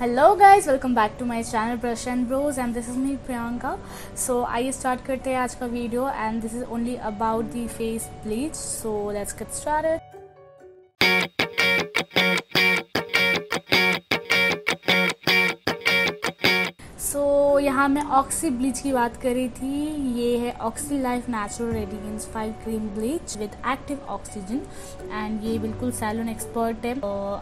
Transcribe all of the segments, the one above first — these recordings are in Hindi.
Hello guys, welcome back to my channel brush and bros and this is me Priyanka. So आइए स्टार्ट करते हैं आज का video and this is only about the face bleach. So let's get started. So यहाँ मैं ऑक्सी ब्लीच की बात कर रही थी। ये है oxy life natural radiance 5 cream bleach with active oxygen and ये बिल्कुल सैलून एक्सपर्ट है।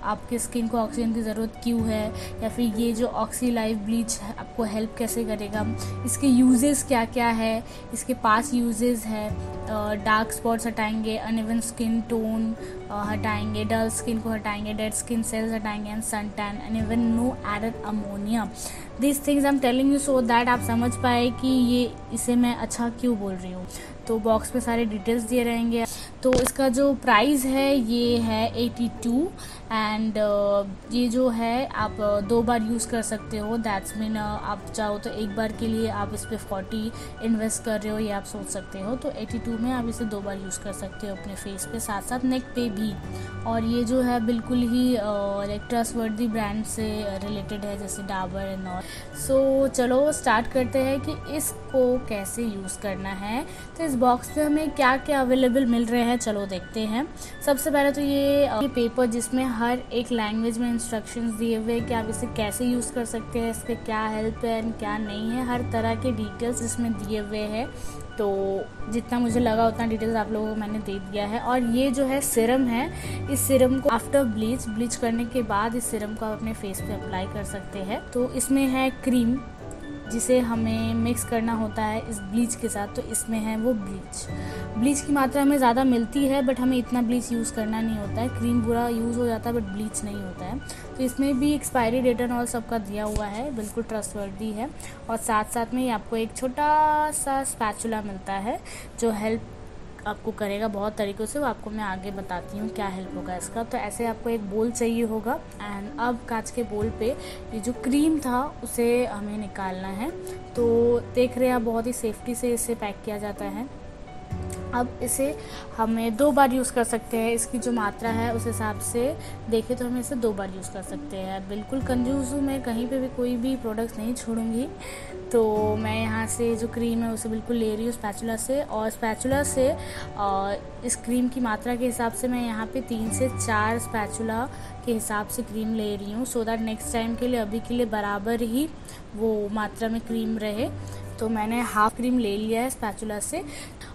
आपके स्किन को ऑक्सीजन की ज़रूरत क्यों है या फिर ये जो ऑक्सी लाइफ ब्लीच है आपको हेल्प कैसे करेगा, इसके यूजेस क्या क्या है, इसके 5 यूजेस है। डार्क स्पॉट्स हटाएंगे, अनइवन स्किन टोन हटाएंगे, डल स्किन को हटाएंगे, डेड स्किन सेल्स हटाएंगे and sun tan and even no added ammonia. This things I am telling you so that आप समझ पाए कि ये इसे मैं अच्छा क्यों बोल रही हूँ। तो बॉक्स पे सारे डिटेल्स दिए रहेंगे। तो इसका जो प्राइस है ये है 82 एंड ये जो है आप 2 बार यूज़ कर सकते हो। दैट्स मीन आप चाहो तो एक बार के लिए आप इस पर 40 इन्वेस्ट कर रहे हो ये आप सोच सकते हो। तो 82 में आप इसे 2 बार यूज़ कर सकते हो अपने फेस पे, साथ साथ नेक पे भी। और ये जो है बिल्कुल ही ट्रस्टवर्दी ब्रांड से रिलेटेड है जैसे डाबर एंड ऑल। सो चलो स्टार्ट करते हैं कि इसको कैसे यूज़ करना है। तो इस बॉक्स में हमें क्या क्या अवेलेबल मिल रहे हैं चलो देखते हैं। सबसे पहले तो ये पेपर जिसमें हर एक लैंग्वेज में इंस्ट्रक्शंस दिए हुए हैं कि आप इसे कैसे यूज़ कर सकते हैं, इसके क्या हेल्प है एंड क्या नहीं है, हर तरह के डिटेल्स इसमें दिए हुए हैं। तो जितना मुझे लगा उतना डिटेल्स आप लोगों को मैंने दे दिया है। और ये जो है सिरम है, इस सिरम को आफ्टर ब्लीच करने के बाद इस सिरम को आप अपने फेस पे अप्लाई कर सकते हैं। तो इसमें है क्रीम जिसे हमें मिक्स करना होता है इस ब्लीच के साथ। तो इसमें है वो ब्लीच की मात्रा हमें ज़्यादा मिलती है बट हमें इतना ब्लीच यूज़ करना नहीं होता है। क्रीम पूरा यूज़ हो जाता है बट ब्लीच नहीं होता है। तो इसमें भी एक्सपायरी डेट एंड ऑल सबका दिया हुआ है, बिल्कुल ट्रस्टवर्दी है। और साथ साथ में आपको एक छोटा सा स्पैचुला मिलता है जो हेल्प आपको करेगा बहुत तरीक़ों से। वो आपको मैं आगे बताती हूँ क्या हेल्प होगा इसका। तो ऐसे आपको एक बोल चाहिए होगा एंड अब कांच के बोल पे ये जो क्रीम था उसे हमें निकालना है। तो देख रहे हैं आप बहुत ही सेफ्टी से इसे पैक किया जाता है। अब इसे हमें 2 बार यूज़ कर सकते हैं। इसकी जो मात्रा है उस हिसाब से देखें तो हमें इसे 2 बार यूज़ कर सकते हैं। बिल्कुल कंजूस हूँ मैं, कहीं पे भी कोई भी प्रोडक्ट्स नहीं छोड़ूंगी। तो मैं यहाँ से जो क्रीम है उसे बिल्कुल ले रही हूँ स्पैचुला से। और स्पैचुला से इस क्रीम की मात्रा के हिसाब से मैं यहाँ पे 3 से 4 स्पैचुला के हिसाब से क्रीम ले रही हूँ सो दैट नेक्स्ट टाइम के लिए अभी के लिए बराबर ही वो मात्रा में क्रीम रहे। तो मैंने हाफ क्रीम ले लिया है स्पैचुला से।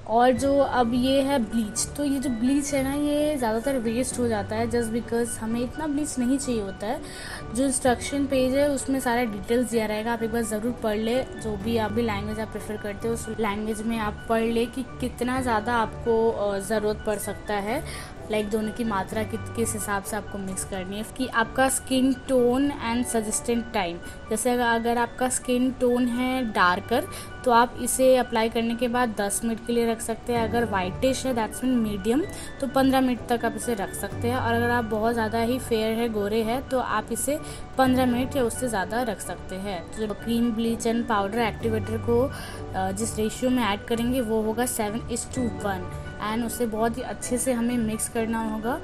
और जो अब ये है ब्लीच, तो ये जो ब्लीच है ना ये ज़्यादातर वेस्ट हो जाता है जस्ट बिकॉज हमें इतना ब्लीच नहीं चाहिए होता है। जो इंस्ट्रक्शन पेज है उसमें सारा डिटेल्स दिया रहेगा, आप एक बार ज़रूर पढ़ ले। जो भी आप भी लैंग्वेज आप प्रेफर करते हो उस लैंग्वेज में आप पढ़ ले कि कितना ज़्यादा आपको ज़रूरत पड़ सकता है, लाइक दोनों की मात्रा किस हिसाब से आपको मिक्स करनी है। कि आपका skin tone and suggested time, जैसे अगर आपका स्किन टोन है डार्कर तो आप इसे अप्लाई करने के बाद 10 मिनट के लिए रख सकते हैं। अगर वाइटिश है दैट्स मीन मीडियम तो 15 मिनट तक आप इसे रख सकते हैं। और अगर आप बहुत ज़्यादा ही फेयर है, गोरे है, तो आप इसे 15 मिनट या उससे ज़्यादा रख सकते हैं। तो जब cream bleach and powder activator को जिस रेशियो में ऐड करेंगे वो होगा 7:1 एंड उसे बहुत ही अच्छे से हमें मिक्स करना होगा।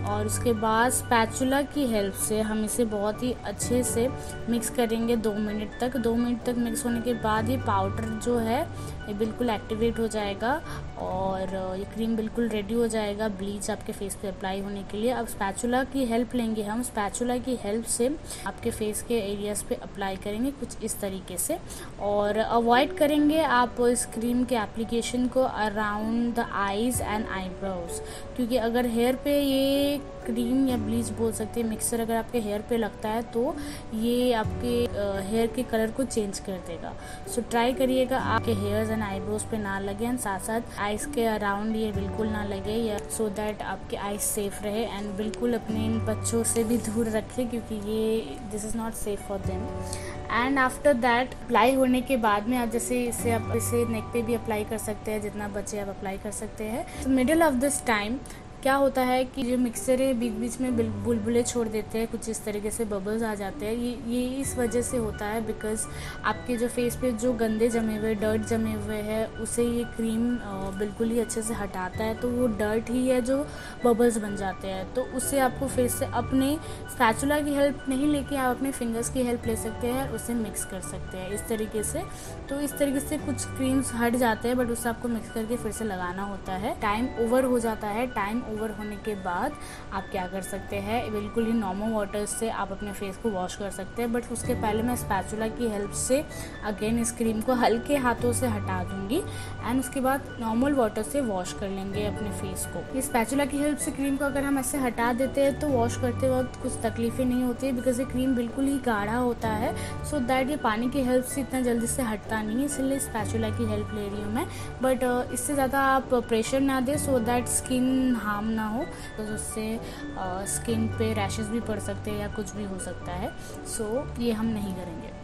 और उसके बाद स्पैचुला की हेल्प से हम इसे बहुत ही अच्छे से मिक्स करेंगे 2 मिनट तक। 2 मिनट तक मिक्स होने के बाद ये पाउडर जो है ये बिल्कुल एक्टिवेट हो जाएगा और ये क्रीम बिल्कुल रेडी हो जाएगा ब्लीच आपके फेस पे अप्लाई होने के लिए। अब स्पैचुला की हेल्प लेंगे हम। स्पैचुला की हेल्प से आपके फेस के एरियाज़ पे अप्लाई करेंगे कुछ इस तरीके से। और अवॉइड करेंगे आप इस क्रीम के एप्लीकेशन को around the eyes and eyebrows, क्योंकि अगर हेयर पे ये क्रीम या ब्लीच बोल सकते हैं मिक्सर अगर आपके हेयर पे लगता है तो ये आपके हेयर के कलर को चेंज कर देगा। सो ट्राई करिएगा आपके हेयर्स एंड आईब्रोज पे ना लगे एंड साथ साथ आईज के अराउंड ये बिल्कुल ना लगे, या सो दैट आपके आईज सेफ रहे। एंड बिल्कुल अपने बच्चों से भी दूर रखें क्योंकि ये this is not safe for them. And after that apply होने के बाद में आप जैसे आप इसे नेक पे भी अप्लाई कर सकते हैं, जितना बचे आप अप्लाई कर सकते हैं। तो मिडिल ऑफ दिस टाइम क्या होता है कि जो मिक्सचर है बीच बीच में बुलबुले छोड़ देते हैं, कुछ इस तरीके से बबल्स आ जाते हैं। ये इस वजह से होता है बिकॉज आपके जो फेस पे जो गंदे जमे हुए डर्ट जमे हुए हैं उसे ये क्रीम बिल्कुल ही अच्छे से हटाता है। तो वो डर्ट ही है जो बबल्स बन जाते हैं। तो उससे आपको फिर से अपने स्पैचुला की हेल्प नहीं लेके आप अपने फिंगर्स की हेल्प ले सकते हैं और उसे मिक्स कर सकते हैं इस तरीके से। तो इस तरीके से कुछ क्रीम्स हट जाते हैं, बट उससे आपको मिक्स करके फिर से लगाना होता है। टाइम ओवर हो जाता है। टाइम ओवर होने के बाद आप क्या कर सकते हैं, बिल्कुल ही नॉर्मल वाटर से आप अपने फेस को वॉश कर सकते हैं। बट उसके पहले मैं स्पैचुला की हेल्प से अगेन इस क्रीम को हल्के हाथों से हटा दूंगी एंड उसके बाद नॉर्मल वाटर से वॉश कर लेंगे अपने फेस को। इस स्पैचुला की हेल्प से क्रीम को अगर हम ऐसे हटा देते हैं तो वॉश करते वक्त कुछ तकलीफें नहीं होती है, बिकॉज ये क्रीम बिल्कुल ही गाढ़ा होता है। सो दैट ये पानी की हेल्प से इतना जल्दी से हटता नहीं है, इसलिए स्पैचुला की हेल्प ले रही हूँ मैं। बट इससे ज़्यादा आप प्रेशर ना दें सो दैट स्किन हार्म ना हो, तो उससे स्किन पे रैशेस भी पड़ सकते हैं या कुछ भी हो सकता है। सो ये हम नहीं करेंगे।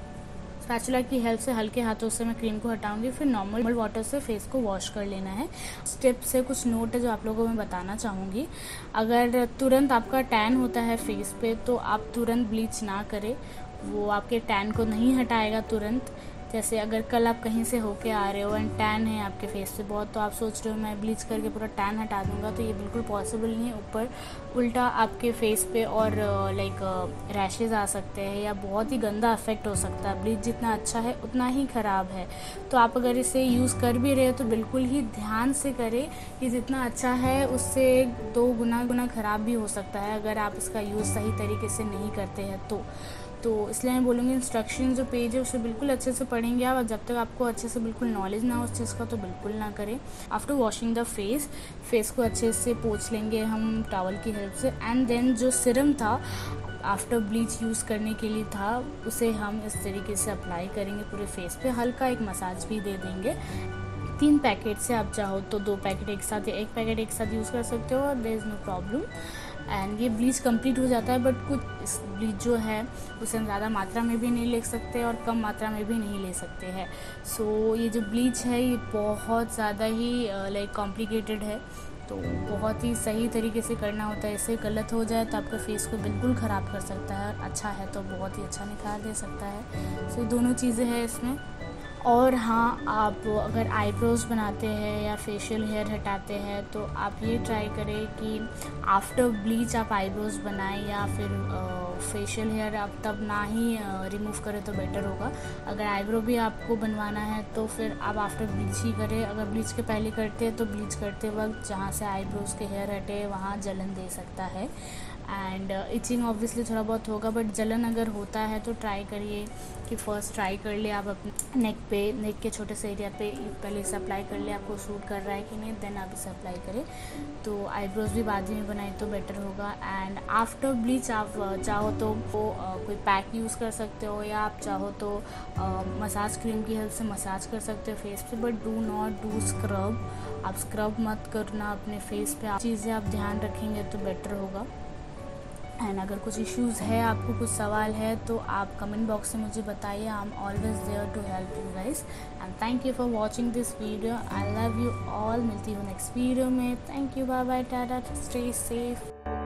स्पैचुला की हेल्प से हल्के हाथों से मैं क्रीम को हटाऊंगी, फिर नॉर्मल वाटर से फेस को वॉश कर लेना है। स्टेप से कुछ नोट है जो आप लोगों को मैं बताना चाहूँगी। अगर तुरंत आपका टैन होता है फेस पे तो आप तुरंत ब्लीच ना करें, वो आपके टैन को नहीं हटाएगा तुरंत। जैसे अगर कल आप कहीं से होके आ रहे हो एंड टैन है आपके फेस पे बहुत, तो आप सोच रहे हो मैं ब्लीच करके पूरा टैन हटा दूंगा, तो ये बिल्कुल पॉसिबल नहीं है। ऊपर उल्टा आपके फेस पे और लाइक रैशेज आ सकते हैं या बहुत ही गंदा इफेक्ट हो सकता है। ब्लीच जितना अच्छा है उतना ही ख़राब है। तो आप अगर इसे यूज़ कर भी रहे हो तो बिल्कुल ही ध्यान से करें कि जितना अच्छा है उससे 2 गुना ख़राब भी हो सकता है अगर आप इसका यूज़ सही तरीके से नहीं करते हैं तो इसलिए मैं बोलूँगी इंस्ट्रक्शन जो पेज है उसे बिल्कुल अच्छे से पढ़ेंगे आप। जब तक आपको अच्छे से बिल्कुल नॉलेज ना हो उस चीज़ का तो बिल्कुल ना करें। आफ्टर वॉशिंग द फेस को अच्छे से पोंछ लेंगे हम टॉवल की हेल्प से एंड देन जो सिरम था आफ्टर ब्लीच यूज़ करने के लिए था उसे हम इस तरीके से अप्लाई करेंगे पूरे फेस पे। हल्का एक मसाज भी दे देंगे। 3 पैकेट से आप चाहो तो 2 पैकेट एक साथ या 1 पैकेट एक साथ यूज़ कर सकते हो, there is no problem. And ये ब्लीच कंप्लीट हो जाता है, बट कुछ इस ब्लीच जो है उसे हम ज़्यादा मात्रा में भी नहीं ले सकते और कम मात्रा में भी नहीं ले सकते हैं। सो ये जो ब्लीच है ये बहुत ज़्यादा ही लाइक कॉम्प्लिकेटेड है, तो बहुत ही सही तरीके से करना होता है। इससे गलत हो जाए तो आपका फेस को बिल्कुल ख़राब कर सकता है, और अच्छा है तो बहुत ही अच्छा निखार दे सकता है। सो दोनों चीज़ें हैं इसमें। और हाँ, आप अगर आईब्रोज बनाते हैं या फेशियल हेयर हटाते हैं तो आप ये ट्राई करें कि आफ्टर ब्लीच आप आईब्रोज बनाएं, या फिर फेशियल हेयर आप तब ना ही रिमूव करें तो बेटर होगा। अगर आईब्रो भी आपको बनवाना है तो फिर आप आफ्टर ब्लीच ही करें। अगर ब्लीच के पहले करते हैं तो ब्लीच करते वक्त जहाँ से आईब्रोज के हेयर हटे वहाँ जलन दे सकता है एंड इचिंग ऑब्वियसली थोड़ा बहुत होगा, बट जलन अगर होता है तो ट्राई करिए कि फ़र्स्ट ट्राई कर ले आप अपने नेक के छोटे से एरिया पे पहले इसे अप्लाई कर ले, आपको सूट कर रहा है कि नहीं, देन आप इसे अप्लाई करें। तो आईब्रोज भी बाद में बनाए तो बेटर होगा। एंड आफ्टर ब्लीच आप चाहो तो कोई पैक यूज़ कर सकते हो, या आप चाहो तो मसाज क्रीम की हेल्प से मसाज कर सकते हो फेस पे, but do not do scrub. आप स्क्रब मत करना अपने फेस पे। चीज़ें आप ध्यान रखेंगे तो बेटर होगा। एंड अगर कुछ इश्यूज़ है, आपको कुछ सवाल है तो आप कमेंट बॉक्स में मुझे बताइए। I am always there to help you guys and thank you for watching this video. I love you all. मिलती हूँ नेक्स्ट वीडियो में। Thank you, bye bye, tata, stay safe.